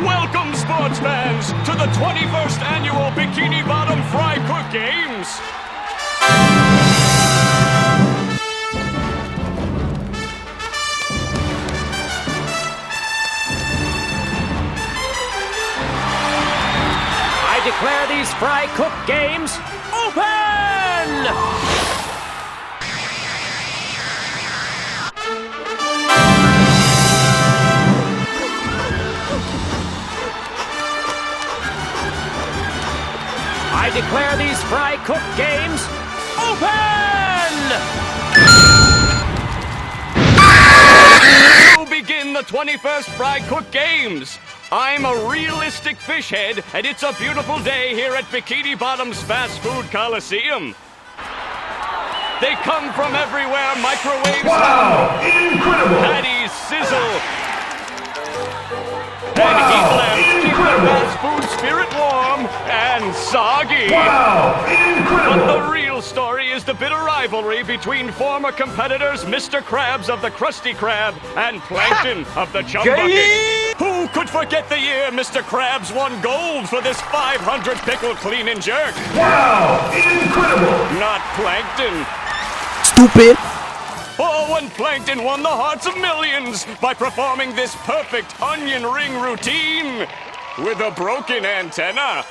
Welcome, sports fans, to the 21st Annual Bikini Bottom Fry Cook Games. I declare these Fry Cook Games open! I declare these Fry Cook Games open! To begin the 21st Fry Cook Games, I'm a realistic fish head, and it's a beautiful day here at Bikini Bottom's Fast Food Coliseum. They come from everywhere, microwaves. Wow! Incredible! Patties sizzle. And heat lamps keep the fast food spirit warm and soggy. Wow! Incredible! But the real story is the bitter rivalry between former competitors Mr. Krabs of the Krusty Krab and Plankton of the Chum Bucket. Who could forget the year Mr. Krabs won gold for this 500 pickle clean and jerk? Wow! Incredible! Not Plankton. Stupid! Oh, when Plankton won the hearts of millions by performing this perfect onion ring routine with a broken antenna.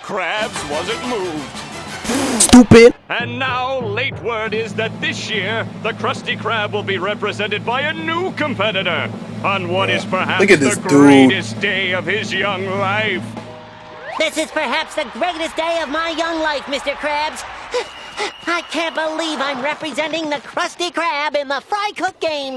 Krabs wasn't moved. Stupid! And now, late word is that this year, the Krusty Krab will be represented by a new competitor on what is perhaps Look at this the dude. greatest day of his young life. This is perhaps the greatest day of my young life, Mr. Krabs. I can't believe I'm representing the Krusty Krab in the Fry Cook Games.